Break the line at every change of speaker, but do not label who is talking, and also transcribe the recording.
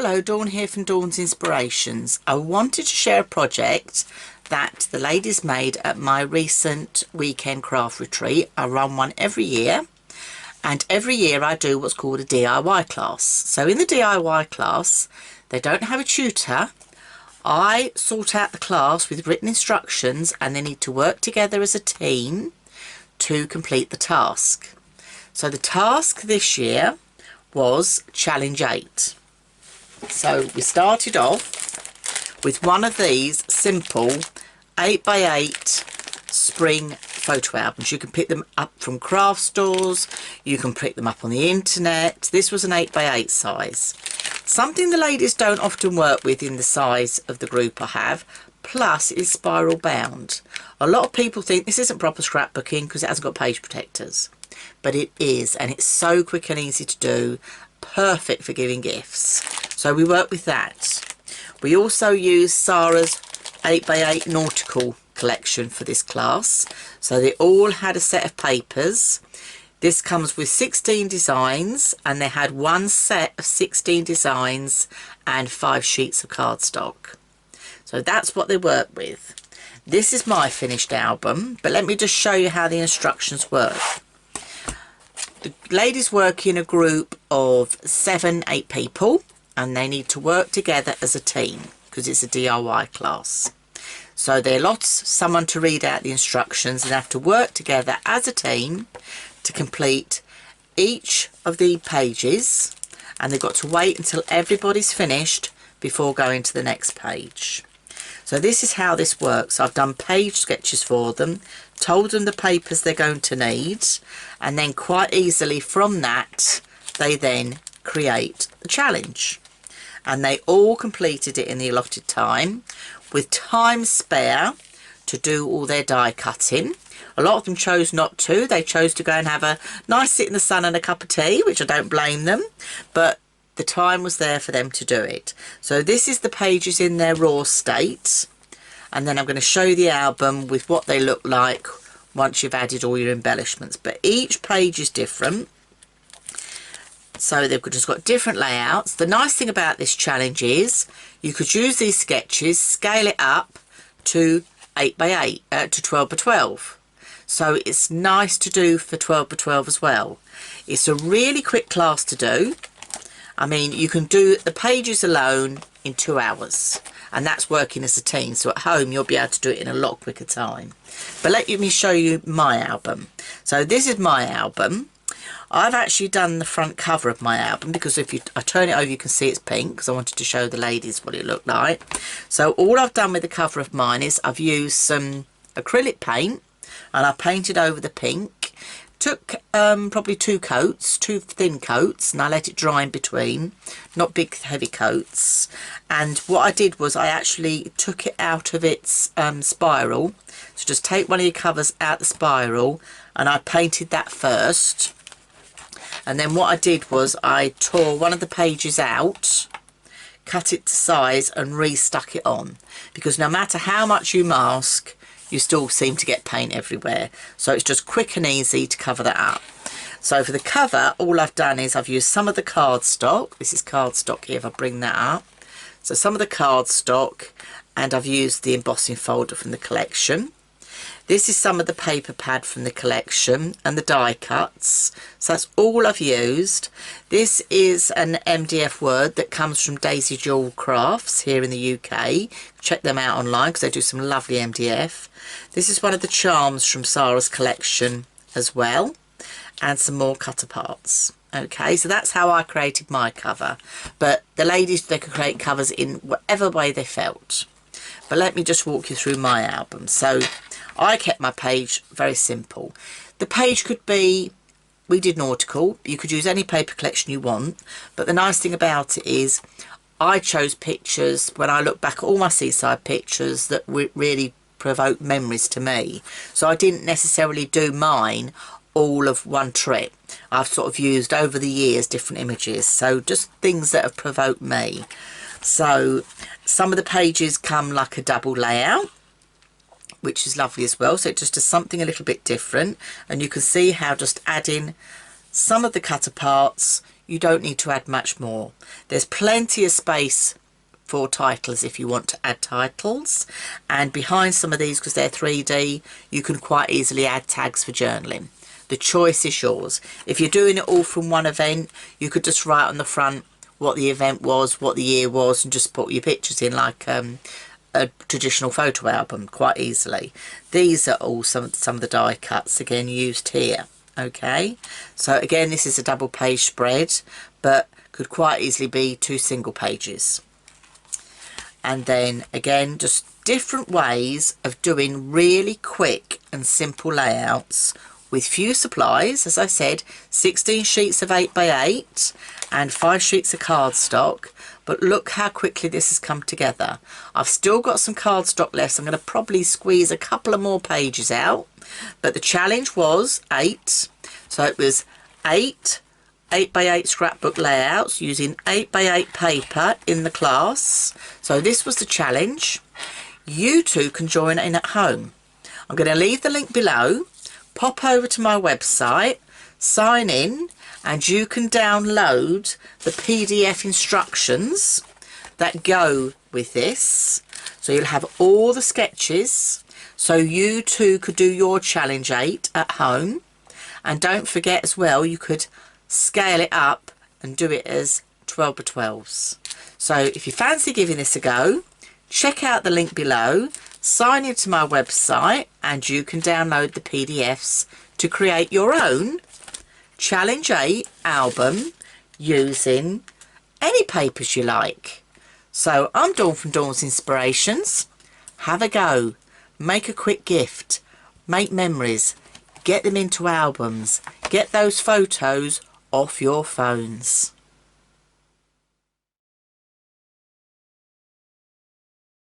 Hello, Dawn here from Dawn's Inspirations. I wanted to share a project that the ladies made at my recent weekend craft retreat. I run one every year, and every year I do what's called a DIY class. So in the DIY class, they don't have a tutor. I sort out the class with written instructions, and they need to work together as a team to complete the task. So the task this year was Challenge 8. So we started off with one of these simple 8x8 spring photo albums. You can pick them up from craft stores, you can pick them up on the internet. This was an 8x8 size. Something the ladies don't often work with in the size of the group I have, plus it's spiral bound. A lot of people think this isn't proper scrapbooking because it hasn't got page protectors, but it is, and it's so quick and easy to do, perfect for giving gifts. So we work with that. We also use Sarah's 8x8 nautical collection for this class. So they all had a set of papers. This comes with 16 designs, and they had one set of 16 designs and 5 sheets of cardstock. So that's what they work with. This is my finished album, but let me just show you how the instructions work. The ladies work in a group of 7-8 people, and they need to work together as a team because it's a DIY class. So they allot someone to read out the instructions and have to work together as a team to complete each of the pages, and they've got to wait until everybody's finished before going to the next page. So this is how this works. I've done page sketches for them, told them the papers they're going to need, and then quite easily from that they then create the challenge. And they all completed it in the allotted time, with time spare to do all their die cutting. A lot of them chose not to. They chose to go and have a nice sit in the sun and a cup of tea, which I don't blame them, but the time was there for them to do it. So this is the pages in their raw state, and then I'm going to show you the album with what they look like once you've added all your embellishments. But each page is different, so they've just got different layouts. The nice thing about this challenge is you could use these sketches, scale it up to 8x8 to 12x12. So it's nice to do for 12x12 as well. It's a really quick class to do. I mean, you can do the pages alone in 2 hours, and that's working as a team. So at home you'll be able to do it in a lot quicker time. But let me show you my album. So this is my album. I've actually done the front cover of my album because if I turn it over you can see it's pink, because I wanted to show the ladies what it looked like. So all I've done with the cover of mine is I've used some acrylic paint, and I painted over the pink. Took probably 2 thin coats, and I let it dry in between, not big heavy coats. And what I did was I actually took it out of its spiral. So just take one of your covers out the spiral, and I painted that first. And then what I did was I tore one of the pages out, cut it to size, and restuck it on, because no matter how much you mask, you still seem to get paint everywhere. So it's just quick and easy to cover that up. So for the cover, all I've done is I've used some of the cardstock. This is cardstock here if I bring that up. So some of the cardstock, and I've used the embossing folder from the collection. This is some of the paper pad from the collection and the die cuts. So that's all I've used. This is an MDF word that comes from Daisy Jewel Crafts here in the UK. Check them out online because they do some lovely MDF. This is one of the charms from Sarah's collection as well, and some more cut aparts. Okay, so that's how I created my cover. But the ladies, they could create covers in whatever way they felt. But let me just walk you through my album. So I kept my page very simple. The page could be, we did nautical, you could use any paper collection you want, but the nice thing about it is I chose pictures, when I look back at all my seaside pictures, that really provoke memories to me. So I didn't necessarily do mine all of one trip. I've sort of used over the years different images, so just things that have provoked me. So some of the pages come like a double layout, which is lovely as well. So it just does something a little bit different, and you can see how just adding some of the cut aparts you don't need to add much more. There's plenty of space for titles if you want to add titles, and behind some of these, because they're 3D, you can quite easily add tags for journaling. The choice is yours. If you're doing it all from one event, you could just write on the front what the event was, what the year was, and just put your pictures in like a traditional photo album quite easily. These are all some of the die cuts again used here. Okay, so again, this is a double page spread, but could quite easily be 2 single pages. And then again, just different ways of doing really quick and simple layouts with few supplies. As I said, 16 sheets of 8x8 and 5 sheets of cardstock. But look how quickly this has come together. I've still got some cardstock left, so I'm going to probably squeeze a couple of more pages out. But the challenge was 8. So it was 8x8 scrapbook layouts using 8x8 paper in the class. So this was the challenge. You too can join in at home. I'm going to leave the link below. Pop over to my website, sign in, and you can download the PDF instructions that go with this. So you'll have all the sketches, so you too could do your Challenge 8 at home. And don't forget as well, you could scale it up and do it as 12 by 12s. So if you fancy giving this a go, check out the link below, sign into my website, and you can download the PDFs to create your own Challenge 8 album using any papers you like. So I'm Dawn from Dawn's Inspirations. Have a go, make a quick gift, make memories, get them into albums, get those photos off your phones.